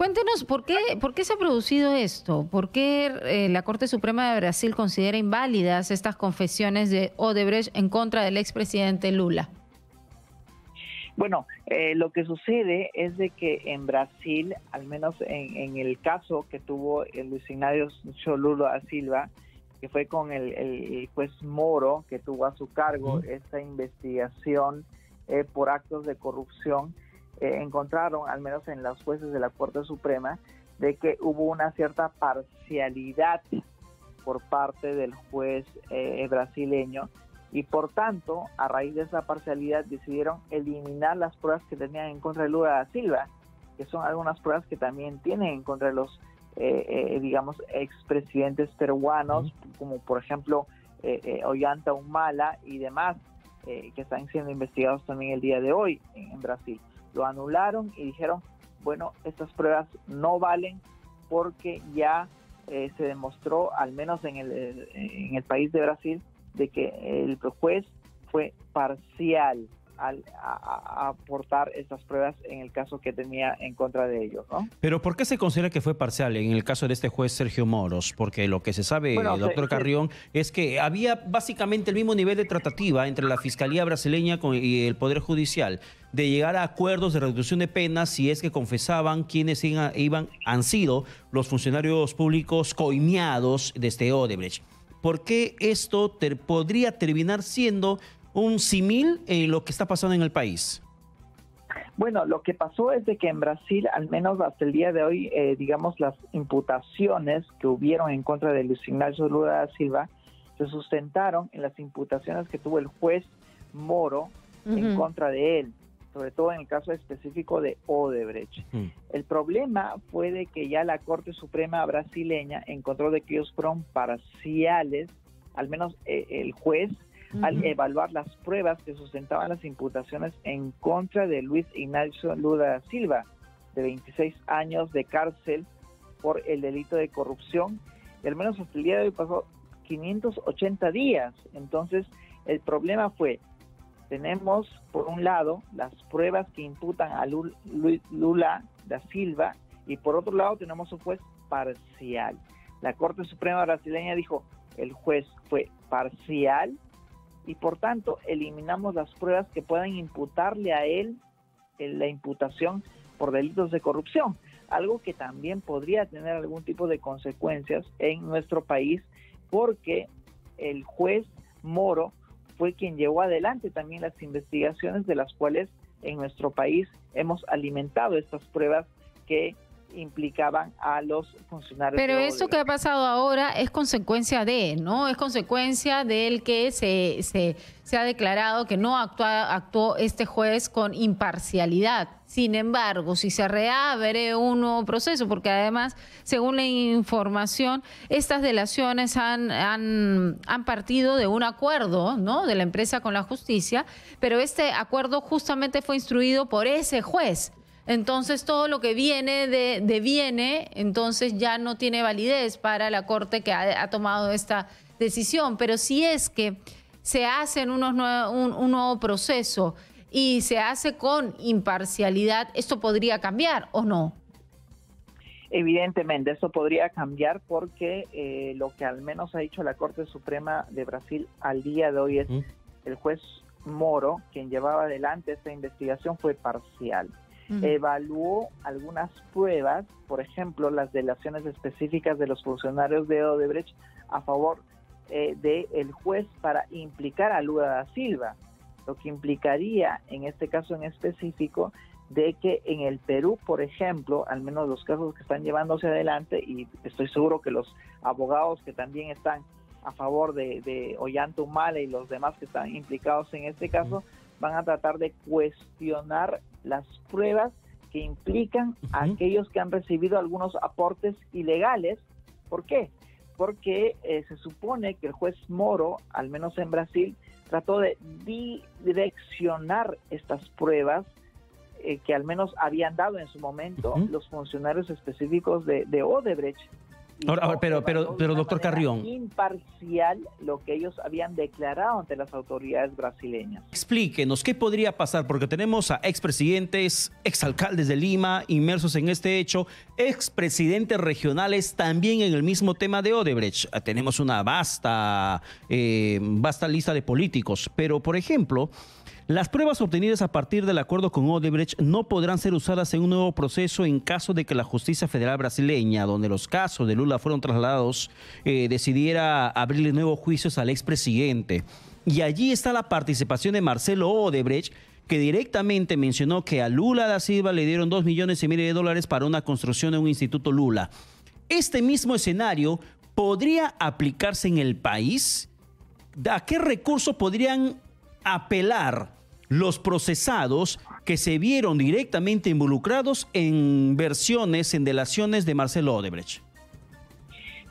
Cuéntenos, por qué se ha producido esto? ¿Por qué la Corte Suprema de Brasil considera inválidas estas confesiones de Odebrecht en contra del expresidente Lula? Bueno, lo que sucede es de que en Brasil, al menos en el caso que tuvo el Luis Ignacio Lula da Silva, que fue con el juez Moro, que tuvo a su cargo esta investigación por actos de corrupción, encontraron, al menos en los jueces de la Corte Suprema, de que hubo una cierta parcialidad por parte del juez brasileño, y por tanto, a raíz de esa parcialidad, decidieron eliminar las pruebas que tenían en contra de Lula da Silva, que son algunas pruebas que también tienen en contra de los, digamos, expresidentes peruanos, como por ejemplo Ollanta Humala y demás, que están siendo investigados también el día de hoy en Brasil. Lo anularon y dijeron, bueno, estas pruebas no valen porque ya se demostró, al menos en el país de Brasil, de que el juez fue parcial al aportar estas pruebas en el caso que tenía en contra de ellos, ¿no? Pero ¿por qué se considera que fue parcial en el caso de este juez Sergio Moros? Porque lo que se sabe, bueno, doctor Carrión, es que había básicamente el mismo nivel de tratativa entre la Fiscalía brasileña y el Poder Judicial, de llegar a acuerdos de reducción de penas si es que confesaban quienes han sido los funcionarios públicos coimeados de este Odebrecht. ¿Por qué esto podría terminar siendo un símil en lo que está pasando en el país? Bueno, lo que pasó es de que en Brasil, al menos hasta el día de hoy, digamos, las imputaciones que hubieron en contra de Luis Ignacio Lula da Silva se sustentaron en las imputaciones que tuvo el juez Moro en contra de él, sobre todo en el caso específico de Odebrecht. El problema fue de que ya la Corte Suprema brasileña encontró de que ellos fueron parciales, al menos el juez, al evaluar las pruebas que sustentaban las imputaciones en contra de Luis Ignacio Lula da Silva, de 26 años de cárcel por el delito de corrupción, y al menos hasta el día de hoy pasó 580 días. Entonces, el problema fue, tenemos por un lado las pruebas que imputan a Lula da Silva, y por otro lado tenemos un juez parcial. La Corte Suprema brasileña dijo, el juez fue parcial, y por tanto eliminamos las pruebas que puedan imputarle a él la imputación por delitos de corrupción, algo que también podría tener algún tipo de consecuencias en nuestro país, porque el juez Moro fue quien llevó adelante también las investigaciones de las cuales en nuestro país hemos alimentado estas pruebas que implicaban a los funcionarios. Pero eso que ha pasado ahora es consecuencia de, ¿no? Es consecuencia del que se ha declarado que no actuó este juez con imparcialidad. Sin embargo, si se reabre un nuevo proceso, porque además, según la información, estas delaciones han partido de un acuerdo, ¿no?, de la empresa con la justicia, pero este acuerdo justamente fue instruido por ese juez. Entonces, todo lo que viene entonces ya no tiene validez para la Corte que ha tomado esta decisión. Pero si es que se hace un nuevo proceso y se hace con imparcialidad, ¿esto podría cambiar o no? Evidentemente, esto podría cambiar porque lo que al menos ha dicho la Corte Suprema de Brasil al día de hoy es el juez Moro, quien llevaba adelante esta investigación, fue parcial. Evaluó algunas pruebas, por ejemplo, las delaciones específicas de los funcionarios de Odebrecht a favor del juez para implicar a Lula da Silva, lo que implicaría en este caso en específico de que en el Perú, por ejemplo, al menos los casos que están llevándose adelante, y estoy seguro que los abogados que también están a favor de Ollanta Humala y los demás que están implicados en este caso, van a tratar de cuestionar las pruebas que implican a aquellos que han recibido algunos aportes ilegales. ¿Por qué? Porque se supone que el juez Moro, al menos en Brasil, trató de direccionar estas pruebas que al menos habían dado en su momento los funcionarios específicos de Odebrecht. Pero doctor Carrión, imparcial lo que ellos habían declarado ante las autoridades brasileñas. Explíquenos qué podría pasar, porque tenemos a expresidentes, exalcaldes de Lima inmersos en este hecho, expresidentes regionales también en el mismo tema de Odebrecht. Tenemos una vasta lista de políticos, pero por ejemplo, las pruebas obtenidas a partir del acuerdo con Odebrecht no podrán ser usadas en un nuevo proceso en caso de que la justicia federal brasileña, donde los casos de Lula fueron trasladados, decidiera abrirle nuevos juicios al expresidente. Y allí está la participación de Marcelo Odebrecht, que directamente mencionó que a Lula da Silva le dieron $2,5 millones para una construcción de un instituto Lula. ¿Este mismo escenario podría aplicarse en el país? ¿A qué recursos podrían apelar los procesados que se vieron directamente involucrados en versiones, en delaciones de Marcelo Odebrecht?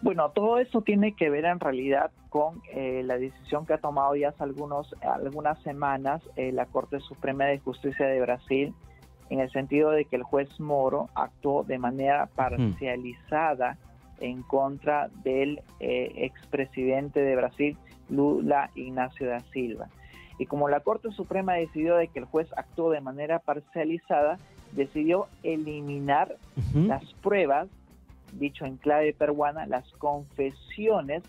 Bueno, todo eso tiene que ver en realidad con la decisión que ha tomado ya hace algunas semanas la Corte Suprema de Justicia de Brasil, en el sentido de que el juez Moro actuó de manera parcializada en contra del expresidente de Brasil, Lula Ignacio da Silva. Y como la Corte Suprema decidió de que el juez actuó de manera parcializada, decidió eliminar las pruebas, dicho en clave peruana, las confesiones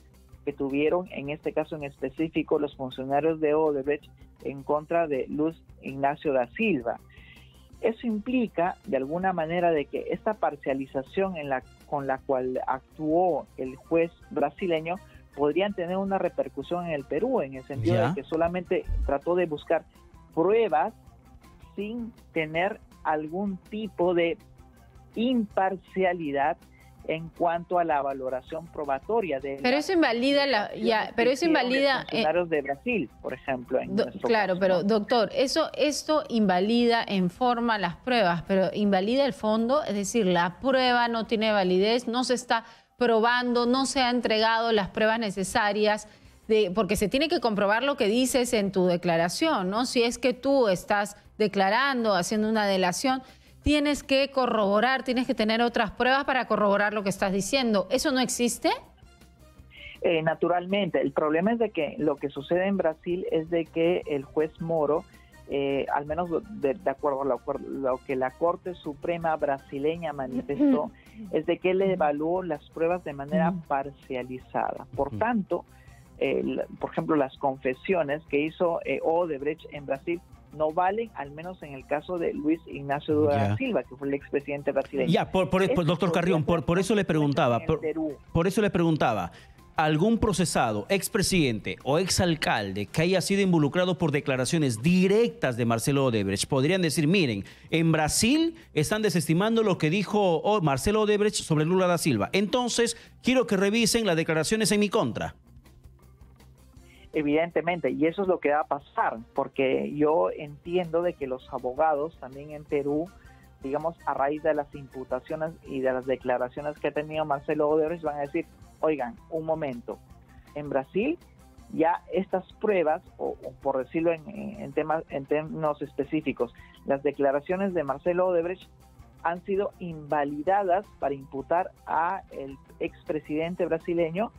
que tuvieron, en este caso en específico, los funcionarios de Odebrecht en contra de Luis Ignacio da Silva. Eso implica, de alguna manera, de que esta parcialización con la cual actuó el juez brasileño podrían tener una repercusión en el Perú, en el sentido de que solamente trató de buscar pruebas sin tener algún tipo de imparcialidad en cuanto a la valoración probatoria de pero eso invalida funcionarios de Brasil, por ejemplo, claro, caso, pero ¿no? Doctor, esto invalida en forma las pruebas, pero invalida el fondo, es decir, la prueba no tiene validez, no se está probando, no se ha entregado las pruebas necesarias, porque se tiene que comprobar lo que dices en tu declaración, ¿no? Si es que tú estás declarando, haciendo una delación, tienes que corroborar, tienes que tener otras pruebas para corroborar lo que estás diciendo. ¿Eso no existe? Naturalmente. El problema es de que lo que sucede en Brasil es de que el juez Moro, al menos de acuerdo a lo que la Corte Suprema brasileña manifestó, es de que él evaluó las pruebas de manera parcializada. Por tanto, por ejemplo, las confesiones que hizo Odebrecht en Brasil no valen, al menos en el caso de Luis Ignacio Lula da Silva, que fue el expresidente brasileño. Doctor Carrión, por eso le preguntaba, por eso le preguntaba, ¿algún procesado, expresidente o exalcalde que haya sido involucrado por declaraciones directas de Marcelo Odebrecht podrían decir, miren, en Brasil están desestimando lo que dijo Marcelo Odebrecht sobre Lula da Silva, entonces quiero que revisen las declaraciones en mi contra? Evidentemente, y eso es lo que va a pasar, porque yo entiendo de que los abogados también en Perú, digamos, a raíz de las imputaciones y de las declaraciones que ha tenido Marcelo Odebrecht, van a decir, oigan, un momento, en Brasil ya estas pruebas, o por decirlo en términos específicos, las declaraciones de Marcelo Odebrecht han sido invalidadas para imputar a el expresidente brasileño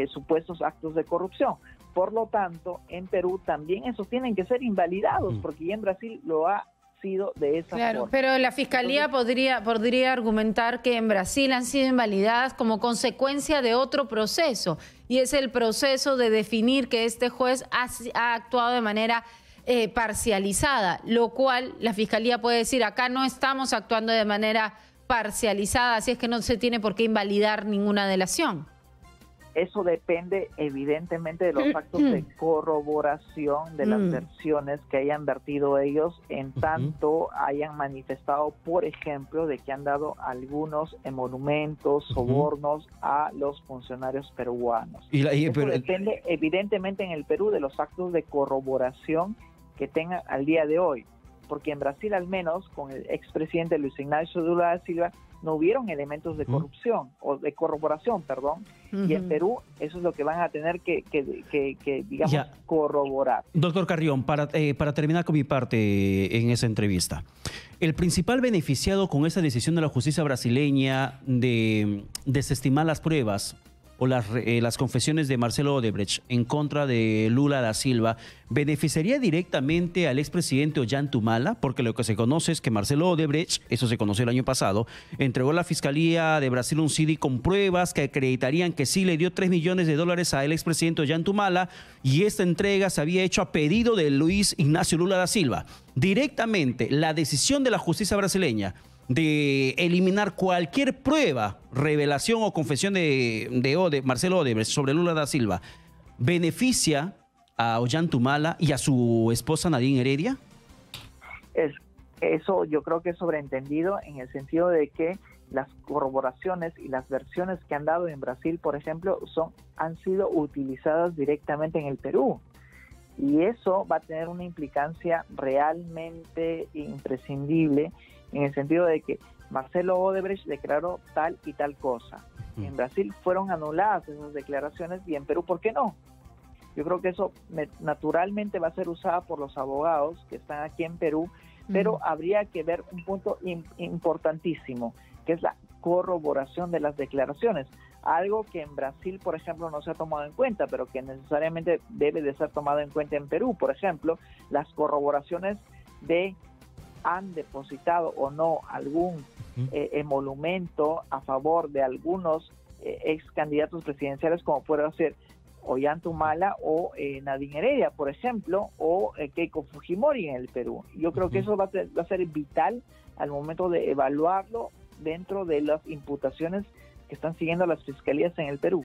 supuestos actos de corrupción. Por lo tanto, en Perú también esos tienen que ser invalidados, porque ya en Brasil lo ha sido de esa forma. Pero la Fiscalía podría argumentar que en Brasil han sido invalidadas como consecuencia de otro proceso, y es el proceso de definir que este juez ha actuado de manera parcializada, lo cual la Fiscalía puede decir, acá no estamos actuando de manera parcializada, así es que no se tiene por qué invalidar ninguna delación. Eso depende evidentemente de los actos de corroboración de las versiones que hayan vertido ellos, en tanto hayan manifestado, por ejemplo, de que han dado algunos monumentos, sobornos a los funcionarios peruanos. Eso depende evidentemente en el Perú de los actos de corroboración que tengan al día de hoy. porque en Brasil al menos con el expresidente Luis Ignacio Lula da Silva no hubieron elementos de corrupción o de corroboración, perdón, y en Perú eso es lo que van a tener que digamos, corroborar. Doctor Carrión, para terminar con mi parte en esa entrevista, el principal beneficiado con esa decisión de la justicia brasileña de desestimar las pruebas o las confesiones de Marcelo Odebrecht en contra de Lula da Silva, ¿beneficiaría directamente al expresidente Ollanta, porque lo que se conoce es que Marcelo Odebrecht, eso se conoció el año pasado, entregó a la Fiscalía de Brasil un CD con pruebas que acreditarían que sí le dio $3 millones al expresidente Ollanta, y esta entrega se había hecho a pedido de Luis Ignacio Lula da Silva? Directamente, la decisión de la justicia brasileña de eliminar cualquier prueba, revelación o confesión de Marcelo Odebrecht sobre Lula da Silva, ¿beneficia a Ollanta y a su esposa Nadine Heredia? Eso yo creo que es sobreentendido en el sentido de que las corroboraciones y las versiones que han dado en Brasil, por ejemplo, han sido utilizadas directamente en el Perú. Y eso va a tener una implicancia realmente imprescindible en el sentido de que Marcelo Odebrecht declaró tal y tal cosa. En Brasil fueron anuladas esas declaraciones y en Perú, ¿por qué no? Yo creo que eso naturalmente va a ser usado por los abogados que están aquí en Perú, pero habría que ver un punto importantísimo, que es la corroboración de las declaraciones. Algo que en Brasil, por ejemplo, no se ha tomado en cuenta, pero que necesariamente debe de ser tomado en cuenta en Perú. Por ejemplo, las corroboraciones de han depositado o no algún emolumento a favor de algunos ex candidatos presidenciales, como puede ser Ollanta o Nadine Heredia, por ejemplo, o Keiko Fujimori en el Perú. Yo creo que eso va a ser vital al momento de evaluarlo dentro de las imputaciones que están siguiendo las fiscalías en el Perú.